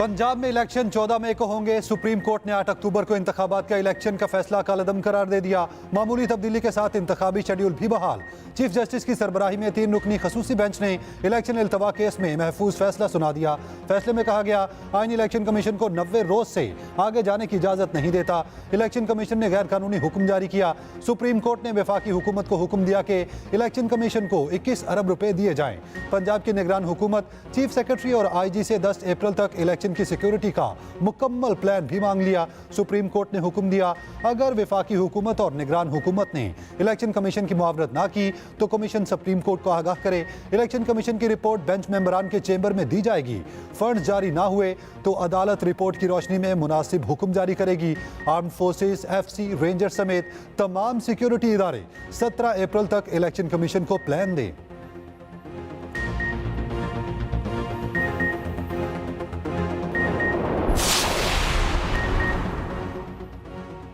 पंजाब में इलेक्शन 14 मई को होंगे। सुप्रीम कोर्ट ने 8 अक्टूबर को इंतखाबात का इलेक्शन का फैसला कलअदम करार दे दिया। मामूली तब्दीली के साथ इंतखाबी शेड्यूल भी बहाल। चीफ जस्टिस की सरबराही में 3 रुकनी खसूसी बेंच ने इलेक्शन इल्तवा केस में महफूज फैसला सुना दिया। फैसले में कहा गया, आईनी इलेक्शन कमीशन को 90 रोज से आगे जाने की इजाजत नहीं देता। इलेक्शन कमीशन ने गैर कानूनी हुक्म जारी किया। सुप्रीम कोर्ट ने वफाकी हुकूमत को हुक्म दिया कि इलेक्शन कमीशन को 21 अरब रुपए दिए जाएं। पंजाब की निगरान हुकूमत चीफ सेक्रेटरी और IG से 10 अप्रैल तक इलेक्शन की सिक्योरिटी का मुकम्मल प्लान भी मांग लिया। सुप्रीम कोर्ट ने हुक्म दिया, अगर वफाकी हुकूमत और निगरान हुकूमत ने इलेक्शन कमीशन की मुआवरत ना की तो कमीशन सुप्रीम कोर्ट को आगाह करे। इलेक्शन कमीशन की रिपोर्ट बेंच मेंबरान के चेंबर में दी जाएगी। फंड जारी ना हुए तो अदालत रिपोर्ट की रोशनी में मुनासिब हुक्म जारी करेगी। आर्म फोर्सेस, FC, रेंजर समेत तमाम सिक्योरिटी इदारे 17 अप्रैल तक इलेक्शन कमीशन को प्लान दें।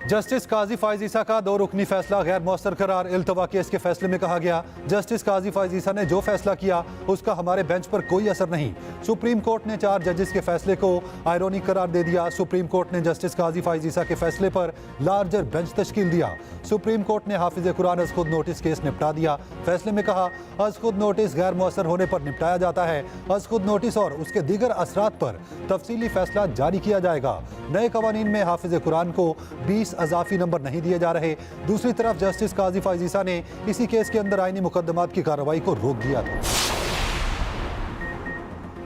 जस्टिस काजी फायज ईसा का 2 रुकनी फैसला गैर मौसर करार। इल्तवा केस के फैसले में कहा गया, जस्टिस काजी फायज ईसा ने जो फैसला किया उसका हमारे बेंच पर कोई असर नहीं। सुप्रीम कोर्ट ने 4 जजेस के फैसले को आयरॉनिक करार दे दिया। सुप्रीम कोर्ट ने जस्टिस काजी फायज ईसा के फैसले पर लार्जर बेंच तश्कील दिया। सुप्रीम कोर्ट ने हाफिज कुरान अज खुद नोटिस केस निपटा दिया। फैसले में कहा, अज खुद नोटिस गैर मौसर होने पर निपटाया जाता है। अज खुद नोटिस और उसके दीगर असरात पर तफसीली फैसला जारी किया जाएगा। नए कवानीन में हाफिज कुरान को 20 अजाफी नंबर नहीं दिए जा रहे। दूसरी तरफ जस्टिस काजी फायज ईसा ने इसी केस के अंदर आईनी मुकदमात की कार्रवाई को रोक दिया था।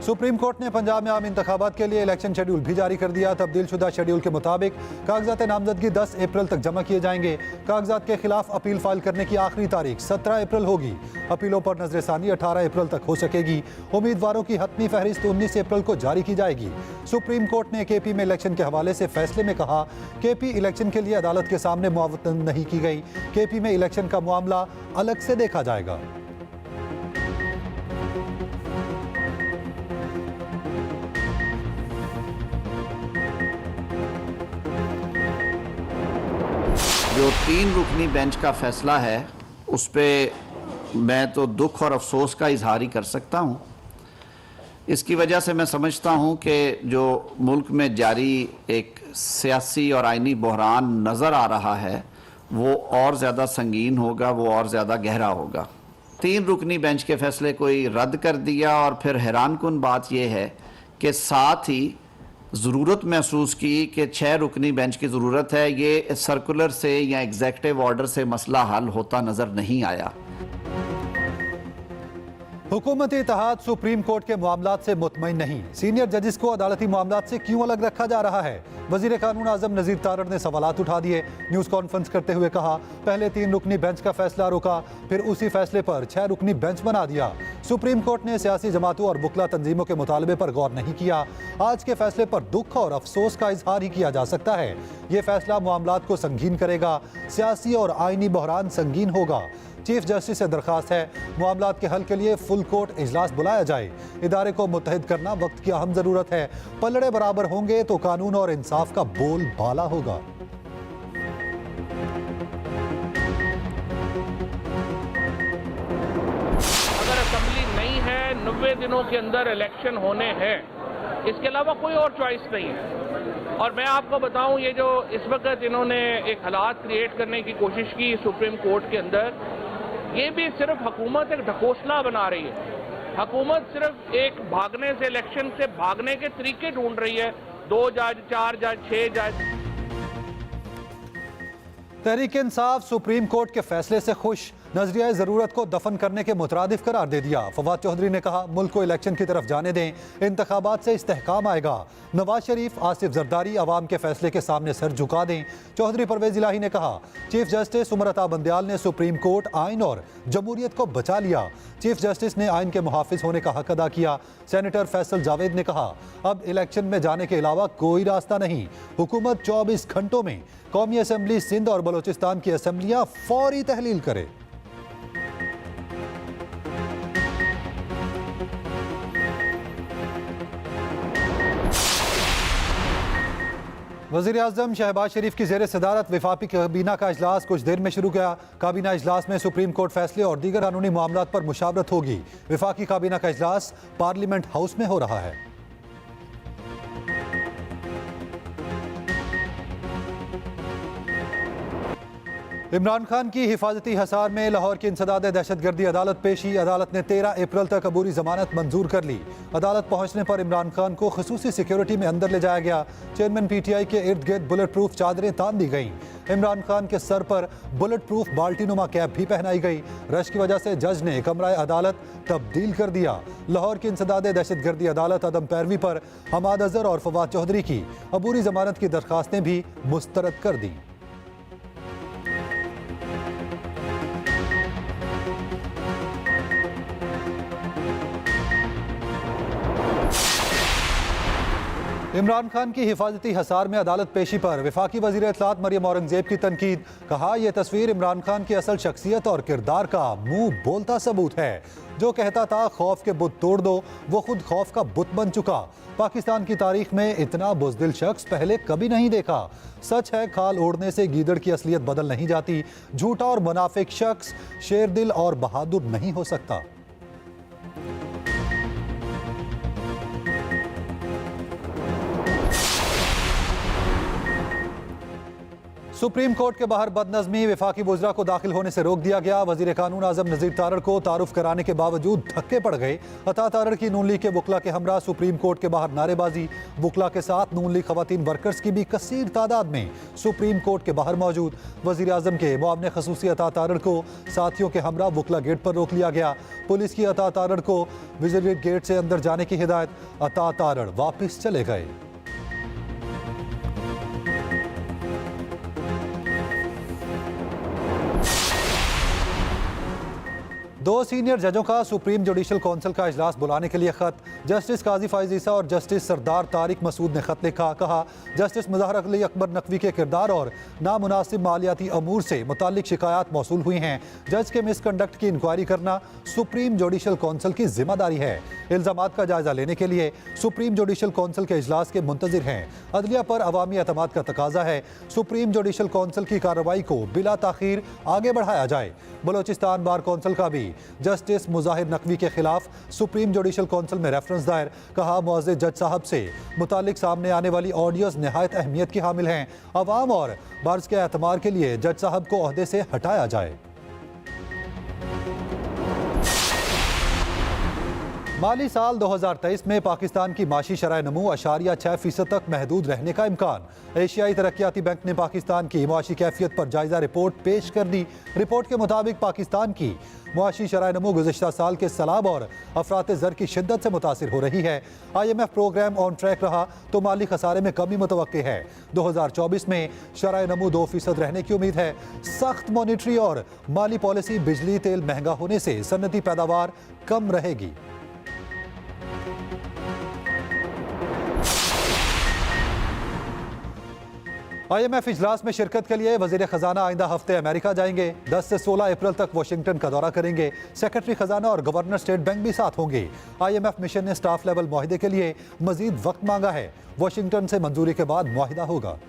सुप्रीम कोर्ट ने पंजाब में आम इंतखाबात के लिए इलेक्शन शेड्यूल भी जारी कर दिया। तब्दील शुदा शेड्यूल के मुताबिक कागजात नामजदगी 10 अप्रैल तक जमा किए जाएंगे। कागजात के खिलाफ अपील फाइल करने की आखिरी तारीख 17 अप्रैल होगी। अपीलों पर नजरसानी 18 अप्रैल तक हो सकेगी। उम्मीदवारों की हतमी फहरिस्त 19 अप्रैल को जारी की जाएगी। सुप्रीम कोर्ट ने KP में इलेक्शन के हवाले से फैसले में कहा, KP इलेक्शन के लिए अदालत के सामने मुआवजत नहीं की गई। KP में इलेक्शन का मामला अलग से देखा जाएगा। जो 3 रुकनी बेंच का फैसला है उस पर मैं तो दुख और अफसोस का इजहार ही कर सकता हूँ। इसकी वजह से मैं समझता हूँ कि जो मुल्क में जारी एक सियासी और आइनी बहरान नज़र आ रहा है वो और ज़्यादा संगीन होगा, वो और ज़्यादा गहरा होगा। 3 रुकनी बेंच के फैसले को ही रद्द कर दिया और फिर हैरानकुन बात यह है कि साथ ही ज़रूरत महसूस की कि 6 रुकनी बेंच की ज़रूरत है। ये सर्कुलर से या एग्जेक्टिव ऑर्डर से मसला हल होता नज़र नहीं आया। हुकूमती इत्तेहाद सुप्रीम कोर्ट के मामलात से मुतमईन नहीं। सीनियर जजेस को अदालती मामलात से क्यों अलग रखा जा रहा है? वजीर कानून आजम नज़ीर तारड़ ने सवालात उठा दिए। न्यूज़ कॉन्फ्रेंस करते हुए कहा, पहले 3 रुकनी बेंच का फैसला रोका, फिर उसी फैसले पर 6 रुकनी बेंच बना दिया। सुप्रीम कोर्ट ने सियासी जमातों और बुकला तंजीमों के मुतालबे पर गौर नहीं किया। आज के फैसले पर दुख और अफसोस का इजहार ही किया जा सकता है। ये फैसला मामलात को संगीन करेगा। सियासी और आइनी बहरान संगीन होगा। चीफ जस्टिस से दरखास्त है, मामलात के हल के लिए फुल कोर्ट इजलास बुलाया जाए। इदारे को मुत्तहिद करना वक्त की अहम ज़रूरत है। पलड़े बराबर होंगे तो कानून और इंसाफ का बोल बाला होगा। अगर असेंबली नहीं है, 90 दिनों के अंदर इलेक्शन होने हैं, इसके अलावा कोई और चॉइस नहीं है। और मैं आपको बताऊं, ये जो इस वक्त इन्होंने एक हालात क्रिएट करने की कोशिश की सुप्रीम कोर्ट के अंदर, ये भी सिर्फ हुकूमत एक ढकोसला बना रही है। हुकूमत सिर्फ एक भागने से, इलेक्शन से भागने के तरीके ढूंढ रही है। 2 जज, 4 जज, 6 जज। तहरीक इंसाफ सुप्रीम कोर्ट के फैसले से खुश। नजरिया ज़रूरत को दफन करने के मुतरादिफ करार दे दिया। फवाद चौधरी ने कहा, मुल्क को इलेक्शन की तरफ जाने दें, इंतखाबात से इस्तेहकाम आएगा। नवाज शरीफ, आसिफ जरदारी अवाम के फैसले के सामने सर झुका दें। चौधरी परवेज इलाही ने कहा, चीफ जस्टिस उमर अता बंदयाल ने सुप्रीम कोर्ट, आइन और जमहूरियत को बचा लिया। चीफ जस्टिस ने आइन के मुहाफिज होने का हक अदा किया। सेनेटर फैसल जावेद ने कहा, अब इलेक्शन में जाने के अलावा कोई रास्ता नहीं। हुकूमत 24 घंटों में कौमी असम्बली सिंध और बलोचिस्तान की असम्बलियाँ फौरी तहलील करे। वज़ीर आज़म शहबाज शरीफ की ज़ेर सदारत वफाकी काबीना का इजलास कुछ देर में शुरू किया। काबीना इजलास में सुप्रीम कोर्ट फैसले और दीगर कानूनी मामलात पर मुशावरत होगी। वफाकी काबीना का इजलास पार्लियामेंट हाउस में हो रहा है। इमरान खान की हिफाजती हसार में लाहौर की इंसदाद दहशतगर्दी अदालत पेशी। अदालत ने 13 अप्रैल तक अबूरी जमानत मंजूर कर ली। अदालत पहुंचने पर इमरान खान को खसूसी सिक्योरिटी में अंदर ले जाया गया। चेयरमैन PTI के इर्द गिर्द बुलेट प्रूफ चादरें तान दी गईं। इमरान खान के सर पर बुलेट प्रूफ बाल्टीनुमा कैप भी पहनाई गई। रश की वजह से जज ने कमरा अदालत तब्दील कर दिया। लाहौर की इंसदाद दहशतगर्दी अदालत अदम पैरवी पर हमाद अजहर और फवाद चौधरी की अबूरी जमानत की दरखास्तें भी मुस्तरद कर दी। इमरान खान की हिफाजती हसार में अदालत पेशी पर वफाकी वज़ीर इत्तलात मरियम औरंगजेब की तनकीद। कहा, यह तस्वीर इमरान खान की असल शख्सियत और किरदार का मुंह बोलता सबूत है। जो कहता था खौफ के बुत तोड़ दो, वो खुद खौफ का बुत बन चुका। पाकिस्तान की तारीख में इतना बुज़दिल शख्स पहले कभी नहीं देखा। सच है, खाल ओढ़ने से गीदड़ की असलियत बदल नहीं जाती। झूठा और मुनाफिक शख्स शेरदिल और बहादुर नहीं हो सकता। सुप्रीम कोर्ट के बाहर बदनज़मी। वफाकी वुज़रा को दाखिल होने से रोक दिया गया। वज़ीर कानून आज़म नज़ीर तारड़ को तारुफ कराने के बावजूद धक्के पड़ गए। अता तारड़ की नून लीग के वकला के हमरा सुप्रीम कोर्ट के बाहर नारेबाजी। वकला के साथ नून लीग खवातीन वर्कर्स की भी कसीर तादाद में सुप्रीम कोर्ट के बाहर मौजूद। वज़ीर आज़म के मुआवने खसूसी अता तारड़ को साथियों के हमरा वकला गेट पर रोक लिया गया। पुलिस की अता तारड़ को विजिट गेट से अंदर जाने की हिदायत। अता तारड़ वापस चले गए। दो सीनियर जजों का सुप्रीम जुडिशल काउंसिल का इजलास बुलाने के लिए खत। जस्टिस काजी फाइज ईसा और जस्टिस सरदार तारिक मसूद ने खत लिखा। कहा, जस्टिस मुज़ाहर अली अकबर नकवी के किरदार और नामुनासिब मालियाती अमूर से मुताल्लिक शिकायत मौसूल हुई हैं। जज के मिसकंडक्ट की इंक्वायरी करना सुप्रीम जुडिशल काउंसिल की जिम्मेदारी है। इल्जामात का जायजा लेने के लिए सुप्रीम जुडिशल काउंसिल के इजलास के मुंतजिर हैं। अदलिया पर अवामी एतमाद का तकाजा है। सुप्रीम जुडिशल काउंसिल की कार्रवाई को बिला ताखीर आगे बढ़ाया जाए। बलोचिस्तान बार काउंसिल का भी जस्टिस मुज़ाहिर नकवी के खिलाफ सुप्रीम जुडिशल काउंसिल में रेफरेंस दायर। कहा, मुअज़्ज़िज़ जज साहब से मुतालिक सामने आने वाली ऑडियोज नहायत अहमियत की हामिल हैं। अवाम और बार्स के एतमार के लिए जज साहब को ओहदे से हटाया जाए। माली साल 2023 में पाकिस्तान की माशी शरह नमू 0.6% तक महदूद रहने का इम्कान। एशियाई तरक्याती बैंक ने पाकिस्तान की मुआशी कैफियत पर जायजा रिपोर्ट पेश कर दी। रिपोर्ट के मुताबिक पाकिस्तान की मुआशी शरह नमू गुज़िश्ता साल के सैलाब और अफरात ज़र की शिद्दत से मुतासिर हो रही है। IMF प्रोग्राम ऑन ट्रैक रहा तो माली खसारे में कमी मुतवक्के है। 2024 में शरह नमू 2% रहने की उम्मीद है। सख्त मॉनिटरी और माली पॉलिसी, बिजली तेल महंगा होने से सन्नती पैदावार कम रहेगी। IMF इजलास में शिरकत के लिए वज़ीर ख़जाना आइंदा हफ्ते अमेरिका जाएंगे। 10 से 16 अप्रैल तक वाशिंगटन का दौरा करेंगे। सेक्रेटरी ख़जाना और गवर्नर स्टेट बैंक भी साथ होंगे। IMF मिशन ने स्टाफ लेवल मुआहिदे के लिए मजीद वक्त मांगा है। वाशिंगटन से मंजूरी के बाद मुआहिदा होगा।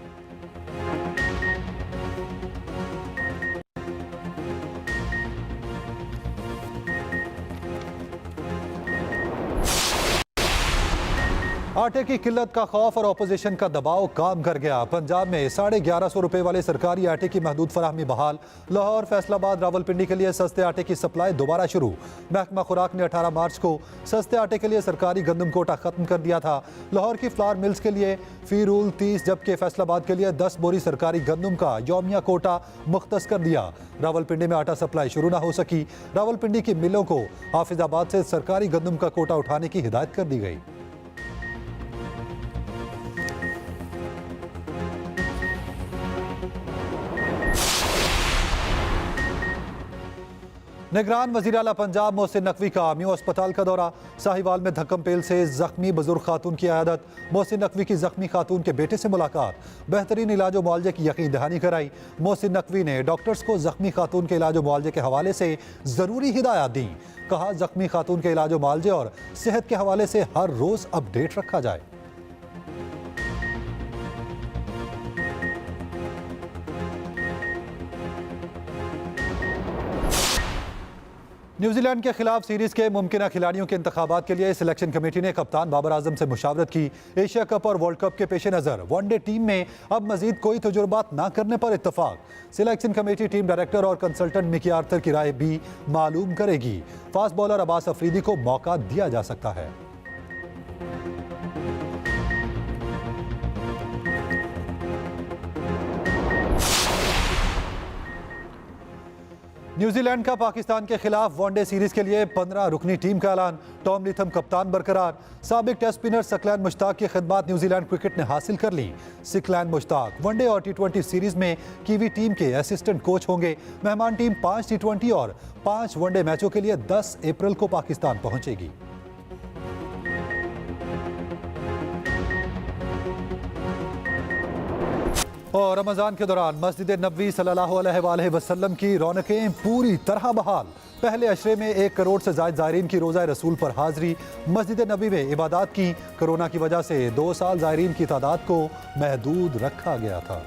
आटे की किल्लत का खौफ और अपोजिशन का दबाव काम कर गया। पंजाब में 1150 रुपए वाले सरकारी आटे की महदूद फराहमी बहाल। लाहौर, फैसलाबाद, रावलपिंडी के लिए सस्ते आटे की सप्लाई दोबारा शुरू। महकमा खुराक ने 18 मार्च को सस्ते आटे के लिए सरकारी गंदम कोटा खत्म कर दिया था। लाहौर की फ्लावर मिल्स के लिए फी रूल 30, जबकि फैसलाबाद के लिए 10 बोरी सरकारी गंदम का यौमिया कोटा मुख्तस कर दिया। रावलपिंडी में आटा सप्लाई शुरू ना हो सकी। रावलपिंडी की मिलों को हाफिजाबाद से सरकारी गंदम का कोटा उठाने की हिदायत कर दी गई। निगरान वज़ीर आला पंजाब मोहसिन नकवी का म्यू अस्पताल का दौरा। साहिवाल में धक्कम पेल से जख्मी बुजुर्ग खातून की आयादत। मोहसिन नकवी की जख्मी खातून के बेटे से मुलाकात। बेहतरीन इलाज और मुआवजे की यकीन दहानी कराई। मोहसिन नकवी ने डॉक्टर्स को जख्मी खातून के इलाज और मुआवजे के हवाले से ज़रूरी हिदायत दी। कहा, जख्मी खातून के इलाज और मुआवजे और सेहत के हवाले से हर रोज़ अपडेट रखा जाए। न्यूजीलैंड के खिलाफ सीरीज के मुमकिन खिलाड़ियों के इंतखाबात के लिए सिलेक्शन कमेटी ने कप्तान बाबर आजम से मुशावरत की। एशिया कप और वर्ल्ड कप के पेश नज़र वनडे टीम में अब मजीद कोई तजुर्बात न करने पर इत्तफाक। सिलेक्शन कमेटी टीम डायरेक्टर और कंसल्टेंट मिकी आर्थर की राय भी मालूम करेगी। फास्ट बॉलर अब्बास अफरीदी को मौका दिया जा सकता है। न्यूजीलैंड का पाकिस्तान के खिलाफ वनडे सीरीज के लिए 15 रुकनी टीम का ऐलान। टॉम लिथम कप्तान बरकरार। साबिक टेस्ट स्पिनर सकलैन मुश्ताक की खिदमत न्यूजीलैंड क्रिकेट ने हासिल कर ली। सकलैन मुश्ताक वनडे और टी20 सीरीज में कीवी टीम के असिस्टेंट कोच होंगे। मेहमान टीम 5 टी20 और 5 वनडे मैचों के लिए 10 अप्रैल को पाकिस्तान पहुंचेगी। और रमज़ान के दौरान मस्जिद नबवी सल्लल्लाहु अलैहि वसल्लम की रौनकें पूरी तरह बहाल। पहले अशरे में 1 करोड़ से ज़ायद ज़ायरीन की रोज़ा रसूल पर हाज़री। मस्जिद नबवी में इबादत की। कोरोना की वजह से 2 साल ज़ायरीन की तादाद को महदूद रखा गया था।